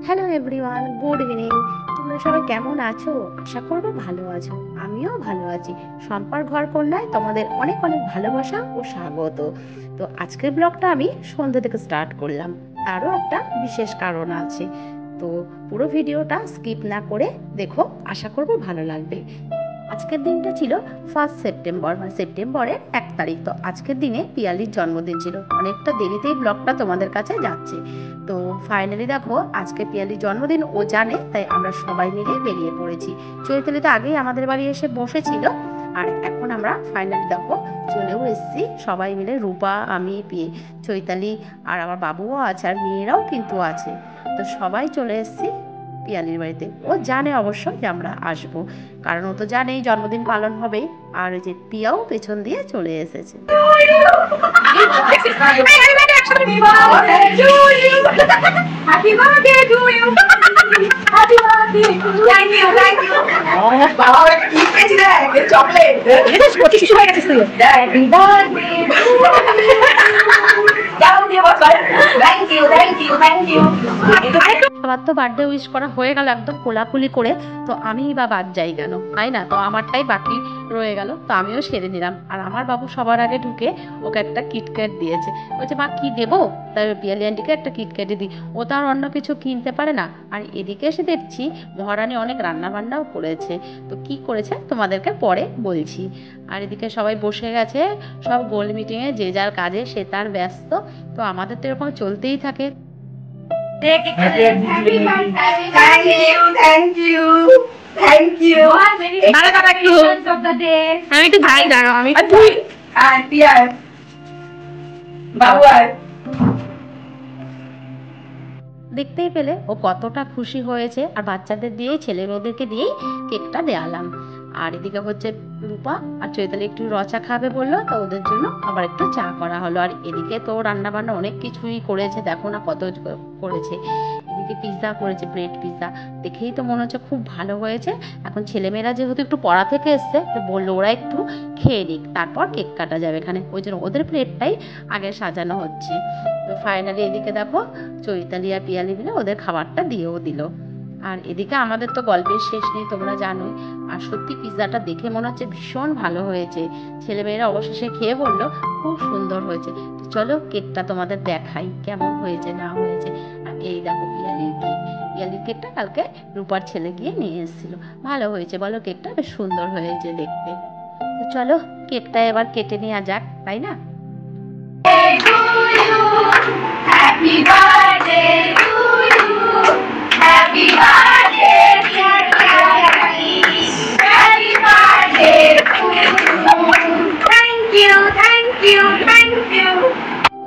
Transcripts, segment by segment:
Hello everyone, good evening. তোমরা সবাই কেমন আছো? আশা করবো ভালো আছো। আমিও ভালো আছি। শম্পার ঘর কন্যায় তোমাদের অনেক অনেক ভালোবাসা ও স্বাগত। তো আজকের ব্লগটা আমি সন্ধ্যে থেকে স্টার্ট করলাম। তারও একটা বিশেষ কারণ আছে। তো পুরো ভিডিওটা স্কিপ না করে দেখো, আশা করবো ভালো লাগবে। আজকের দিনটা ছিল 1 সেপ্টেম্বর, মানে সেপ্টেম্বরের 1 তারিখ। তো আজকের দিনে পিয়ালির জন্মদিন ছিল। অনেকটা দেরিতেই ব্লগটা তোমাদের কাছে যাচ্ছে। তো ফাইনালি দেখো, আজকে পিয়ালির জন্মদিন ও জানে, তাই আমরা সবাই মিলে বেরিয়ে পড়েছি। চৈতালি তো আগেই আমাদের বাড়ি এসে বসেছিল, আর এখন আমরা ফাইনালি দেখো চলেও এসেছি সবাই মিলে। রূপা, আমি, চৈতালি আর আমার বাবুও আছে, আর মেয়েরাও কিন্তু আছে। তো সবাই চলে এসেছি পিয়ালির বাড়িতে। ও জানে অবশ্য যে আমরা আসবো, কারণ ও তো জানেই জন্মদিন পালন হবে। আর যে পিয়াও পেছন দিয়ে চলে এসেছে। সবার তো বার্থডে উইশ করা হয়ে গেল একদম কোলাকুলি করে। তো আমি বা বাদ যাই কেন, তাই না? তো আমারটাই বাকি রয়ে গেল, তো আমিও সেরে নিলাম। আর আমার বাবু সবার আগে ঢুকে ওকে একটা কিটক্যাট দিয়েছে। বলছে, মা কি দেবো? তাই পিয়ালি আন্টিকে একটা কিটক্যাটই দিই। ও তো আর অন্য কিছু কিনতে পারে না। আর এদিকে এসে দেখছি মহারানী অনেক রান্না বান্নাও করেছে। তো কি করেছে তোমাদেরকে পরে বলছি। আর এদিকে সবাই বসে গেছে, সব গোল মিটিংয়ে, যে যার কাজে সে তার ব্যস্ত। তো আমাদের তো এরকম চলতেই থাকে। Thank you. আমি একটু ভাই দাঁড়াও, আমি দেখতেই পেলে ও কতটা খুশি হয়েছে। আর বাচ্চাদের দিয়েই, ছেলে মেয়েদেরকে দিয়েই কেকটা দেওয়ালাম। আর এদিকে হচ্ছে রূপা আর চৈতালি একটু রচা খাবে বললো, তো ওদের জন্য আবার একটু চা করা হলো। আর এদিকে তো রান্না বান্না অনেক কিছুই করেছে, দেখো না কত করেছে। এদিকে পিৎজা করেছে, ব্রেড পিৎজা। দেখেই তো মনে হচ্ছে খুব ভালো হয়েছে। এখন ছেলেমেয়েরা যেহেতু একটু পড়া থেকে এসছে, তো বললো ওরা একটু খেয়ে নিক, তারপর কেক কাটা যাবে এখানে। ওই জন্য ওদের প্লেটটাই আগে সাজানো হচ্ছে। তো ফাইনালি এদিকে দেখো চৈতালি আর পিয়ালি মিলে ওদের খাবারটা দিয়েও দিল। আর এদিকে আমাদের তো গল্পের শেষ নেই, তোমরা জানোই। আর সত্যি পিৎজাটা দেখে মনে হচ্ছে ভীষণ ভালো হয়েছে। ছেলেমেয়েরা অবশেষে খেয়ে বললো খুব সুন্দর হয়েছে। তো চলো কেকটা তোমাদের দেখাই কেমন হয়েছে না হয়েছে। আর এই দেখো পিয়ালির কেক। পিয়ালির কেকটা কালকে রূপার ছেলে গিয়ে নিয়ে এসেছিল। ভালো হয়েছে বলো, কেকটা বেশ সুন্দর হয়েছে দেখতে। তো চলো কেকটা এবার কেটে নেওয়া যাক, তাই না? Happy birthday to you. Happy birthday, dear Piali. Happy birthday to you. Thank you, thank you, thank you.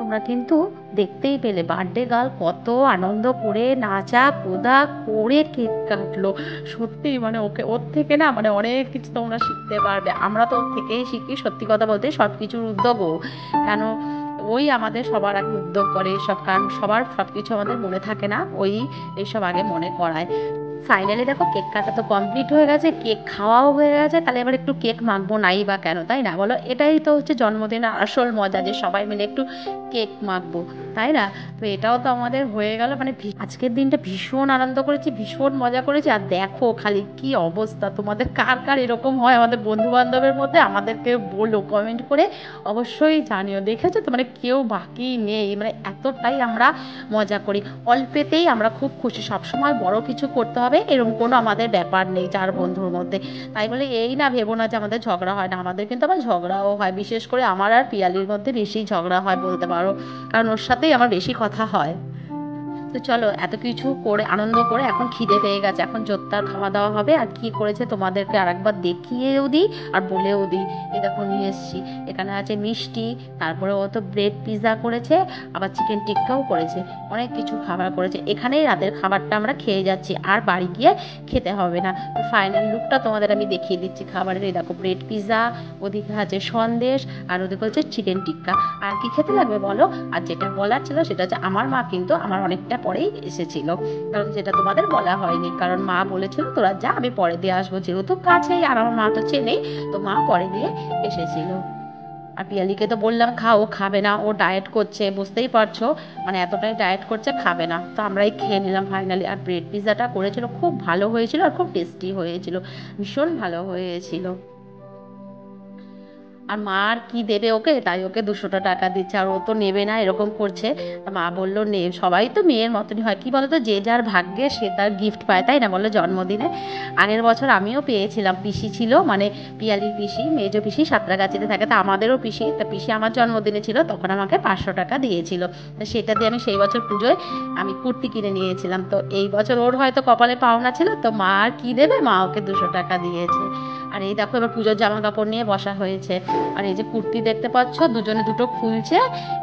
তোমরা কিন্তু দেখতেই পেলে বার্থডে গার্ল কত আনন্দ করে নাচা কোদা করে কেক কাটলো। সত্যি মানে ওর থেকে না, মানে অনেক কিছু তোমরা শিখতে পারবে। আমরা তো ওর থেকেই শিখি, সত্যি কথা বলতে সব কিছুর উদ্যোগও। কেন, ওই আমাদের সবার আগে উদ্যোগ করে এসব, কারণ সবার সব কিছু আমাদের মনে থাকে না, ওই এইসব আগে মনে করায়। ফাইনালি দেখো কেক কাটা তো কমপ্লিট হয়ে গেছে, কেক খাওয়াও হয়ে গেছে। তাহলে এবার একটু কেক মাখবো নাই বা কেন, তাই না বলো? এটাই তো হচ্ছে জন্মদিনের আসল মজা, যে সবাই মিলে একটু কেক মাখবো, তাই না? তো এটাও তো আমাদের হয়ে গেল। মানে আজকের দিনটা ভীষণ আনন্দ করেছি, ভীষণ মজা করেছি। আর দেখো খালি কি অবস্থা, তোমাদের কার কার এরকম হয় আমাদের বন্ধু বান্ধবের মধ্যে আমাদেরকে বলো, কমেন্ট করে অবশ্যই জানিও। দেখেছো তো, মানে কেউ বাকি নেই, মানে এতটাই আমরা মজা করি। অল্পেতেই আমরা খুব খুশি। সবসময় বড় কিছু করতে হবে এরকম কোনো আমাদের ব্যাপার নেই চার বন্ধুর মধ্যে। তাই বলে এই না ভেবো না যে আমাদের ঝগড়া হয় না, আমাদের কিন্তু আবার ঝগড়াও হয়। বিশেষ করে আমার আর পিয়ালির মধ্যে বেশি ঝগড়া হয় বলতে পারো, কারণ ওর সাথেই আমার বেশি কথা হয়। তো চলো এত কিছু করে আনন্দ করে এখন খিদে পেয়ে গেছে, এখন জোরদার খাওয়া দাওয়া হবে। আর কি করেছে তোমাদেরকে আরেকবার দেখিয়েও দিই আর বলেও দিই। এই দেখো নিয়ে এসেছি, এখানে আছে মিষ্টি, তারপরে ও তো ব্রেড পিৎজা করেছে, আবার চিকেন টিক্কাও করেছে, অনেক কিছু খাবার করেছে। এখানেই রাতের খাবারটা আমরা খেয়ে যাচ্ছি, আর বাড়ি গিয়ে খেতে হবে না। তো ফাইনাল লুকটা তোমাদের আমি দেখিয়ে দিচ্ছি খাবারের। এই দেখো ব্রেড পিৎজা, ওদিকে আছে সন্দেশ, আর ওদিকে হচ্ছে চিকেন টিক্কা। আর কি খেতে লাগবে বলো? আর যেটা বলার ছিল সেটা হচ্ছে আমার মা কিন্তু আমার অনেকটা পরেই এসেছিল, কারণ যেটা তোমাদের বলা হয়নি, কারণ মা বলেছিল তোরা যা, আমি পরে দিয়ে আসবো, যেহেতু কাছেই আর আমার মা তো চেনেই, তো মা পরে দিয়ে এসেছিল। আর পিয়ালিকে তো বললাম খা, ও খাবে না, ও ডায়েট করছে, বুঝতেই পারছো, মানে এতটাই ডায়েট করছে, খাবে না। তো আমরাই খেয়ে নিলাম ফাইনালি। আর ব্রেড পিৎজাটা করেছিল, খুব ভালো হয়েছিল আর খুব টেস্টি হয়েছিল, ভীষণ ভালো হয়েছিল। আর মা আর কি দেবে ওকে, তাই ওকে 200টা টাকা দিচ্ছে, আর ও তো নেবে না, এরকম করছে। তা মা বললো নে, সবাই তো মেয়ের মতনই হয়, কি বলতো, যে যার ভাগ্যে সে তার গিফট পায়, তাই না বলো, জন্মদিনে। আগের বছর আমিও পেয়েছিলাম, পিসি ছিল, মানে পিয়ালির পিসি, মেজো পিসি সাঁতরাগাছিতে থাকে, তা আমাদেরও পিসি, তা পিসি আমার জন্মদিনে ছিল, তখন আমাকে 500 টাকা দিয়েছিল। তো সেটা দিয়ে আমি সেই বছর পুজোয় আমি কুর্তি কিনে নিয়েছিলাম। তো এই বছর ওর হয়তো কপালে পাওনা ছিল, তো মা আর কি দেবে, মা ওকে 200 টাকা দিয়েছে। আর এই দেখো এবার পুজোর জামা কাপড় নিয়ে বসা হয়েছে। আর এই যে কুর্তি দেখতে পাচ্ছ, দুজনে দুটো খুলছে,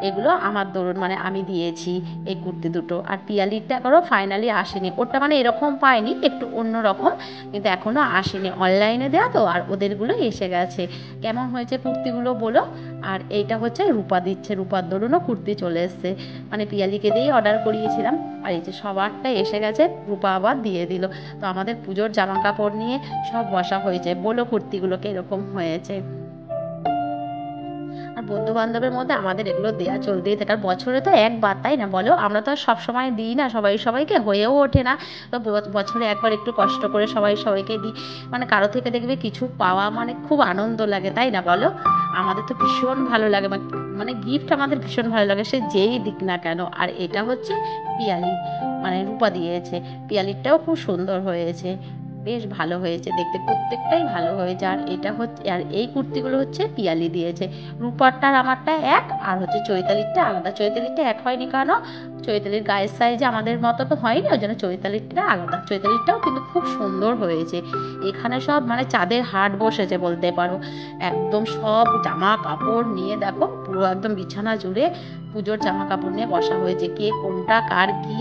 এগুলো আমার দরুন, মানে আমি দিয়েছি এই কুর্তি দুটো। আর পিয়ালিরটা এখনও ফাইনালি আসেনি, ওটা মানে এরকম পায়নি, একটু অন্য রকম, কিন্তু এখনও আসেনি, অনলাইনে দেওয়া তো, আর ওদেরগুলো এসে গেছে। কেমন হয়েছে কুর্তিগুলো বলো। আর এইটা হচ্ছে রূপা দিচ্ছে, রূপার দরুনও কুর্তি চলে এসছে, মানে পিয়ালিকে দিয়েই অর্ডার করিয়েছিলাম। আর এই যে সবারটা এসে গেছে, রূপা আবার দিয়ে দিল। তো আমাদের পুজোর জামা কাপড় নিয়ে সব বসা হয়েছে, বলো কুর্তিগুলোকে এরকম হয়েছে। আর বন্ধু বান্ধবের মধ্যে আমাদের এগুলো দেওয়া চলতেই থাকে, আর বছরে তো একবার, তাই না বলো, আমরা তো আর সবসময় দিই না সবাইকে, হয়েও ওঠে না। তো বছরে একবার একটু কষ্ট করে সবাইকে দিই, মানে কারো থেকে দেখবে কিছু পাওয়া মানে খুব আনন্দ লাগে, তাই না বলো। আমাদের তো ভীষণ ভালো লাগে, মানে গিফট আমাদের ভীষণ ভালো লাগে, সে যেই দিক না কেন। আর এটা হচ্ছে পিয়ালি, মানে রূপা দিয়েছে, পিয়ালিরটাও খুব সুন্দর হয়েছে, বেশ ভালো হয়েছে দেখতে, প্রত্যেকটাই ভালো হয়েছে। আর এটা হচ্ছে, আর এই কুর্তিগুলো হচ্ছে পিয়ালি দিয়েছে, রূপারটা আর আমারটা এক, আর হচ্ছে চৈতালিরটা আলাদা। চৈতালিরটা এক হয়নি কেন, চৈতালির গায়ের সাইজে আমাদের মতো তো হয়নি, ওই জন্য চৈতালিরটা আলাদা। চৈতালিরটাও কিন্তু খুব সুন্দর হয়েছে। এখানে সব মানে চাঁদের হাট বসেছে বলতে পারো, একদম সব জামা কাপড় নিয়ে দেখো, পুরো একদম বিছানা জুড়ে পুজোর জামা কাপড় নিয়ে বসা হয়েছে, কে কোনটা কার কি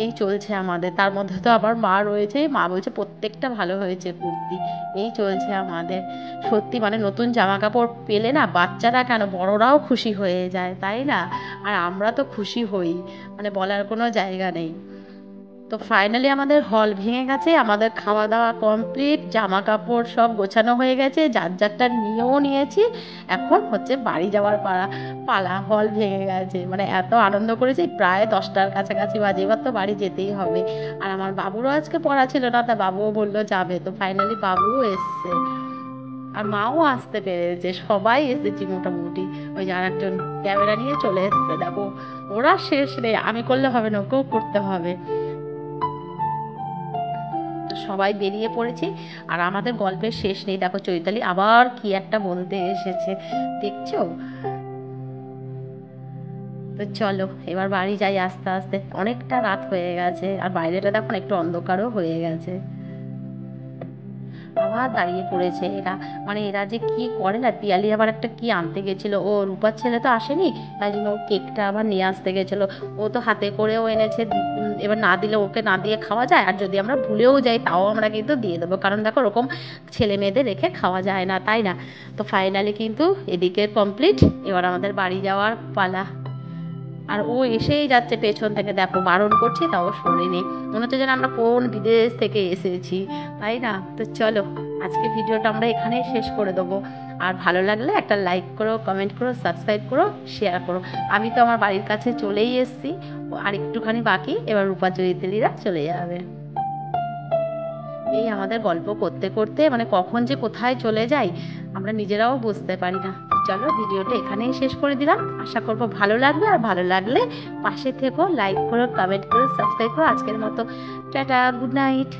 এই চলছে আমাদের। তার মধ্যে তো আবার মা রয়েছে, মা বলছে প্রত্যেকটা ভালো হয়েছে কুর্তি, এই চলছে আমাদের। সত্যি মানে নতুন জামা কাপড় পেলে না, বাচ্চারা কেন বড়রাও খুশি হয়ে যায়, তাই না। আর আমরা তো খুশি হই, মানে বলার কোনো জায়গা নেই। তো ফাইনালি আমাদের হল ভেঙে গেছে, আমাদের খাওয়া দাওয়া কমপ্লিট, জামা কাপড় সব গোছানো হয়ে গেছে, যার যারটা নিয়েও নিয়েছি, এখন হচ্ছে বাড়ি যাওয়ার পালা। হল ভেঙে গেছে, মানে এত আনন্দ করেছি, প্রায় 10টার কাছাকাছি বাজে, এবার তো বাড়ি যেতেই হবে। আর আমার বাবুরও আজকে পড়া ছিল না, তা বাবুও বললো যাবে, তো ফাইনালি বাবুও এসছে, আর মাও আসতে পেরেছে, সবাই এসেছি মোটামুটি। ওই যে আরেকজন ক্যামেরা নিয়ে চলে এসছে, দেখো ওরা শেষ নেই, আমি করলে হবে না, ওকেও করতে হবে। সবাই বেরিয়ে পড়েছি, আর আমাদের গল্পের শেষ নেই, দেখো চৈতালি আবার কি একটা বলতে এসেছে, দেখছো। তো চলো এবার বাড়ি যাই, আস্তে আস্তে অনেকটা রাত হয়ে গেছে, আর বাইরেটা দেখো একটু অন্ধকারও হয়ে গেছে। আবার দাঁড়িয়ে পড়েছে এরা, মানে এরা যে কি করে না। পিয়ালি আবার একটা কি আনতে গেছিল, ও রূপার ছেলে তো আসেনি, তাই জন্য ও কেকটা আবার নিয়ে আসতে গেছিলো, ও তো হাতে করেও এনেছে। এবার না দিলে, ওকে না দিয়ে খাওয়া যায়, আর যদি আমরা ভুলেও যাই তাও আমরা কিন্তু দিয়ে দেবো, কারণ দেখো ওরকম ছেলে মেয়েদের রেখে খাওয়া যায় না, তাই না। তো ফাইনালি কিন্তু এদিকে কমপ্লিট, এবার আমাদের বাড়ি যাওয়ার পালা। আর ও এসেই যাচ্ছে পেছন থেকে, দেখো বারণ করছি তাও শোনেনি, মনে হচ্ছে যেন আমরা কোন বিদেশ থেকে এসেছি, তাই না। তো চলো আজকে ভিডিওটা আমরা এখানেই শেষ করে দেবো। আর ভালো লাগলে একটা লাইক করো, কমেন্ট করো, সাবস্ক্রাইব করো, শেয়ার করো। আমি তো আমার বাড়ির কাছে চলেই এসেছি, আর একটুখানি বাকি, এবার রূপা চৈতালিরা চলে যাবে। এই আমাদের গল্প করতে করতে মানে কখন যে কোথায় চলে যাই আমরা নিজেরাও বুঝতে পারি না। চলো ভিডিওটা এখানেই শেষ করে দিলাম, আশা করবো ভালো লাগবে, আর ভালো লাগলে পাশে থেকো, লাইক করো, কমেন্ট করো, সাবস্ক্রাইব করো। আজকের মতো টাটা, গুড নাইট।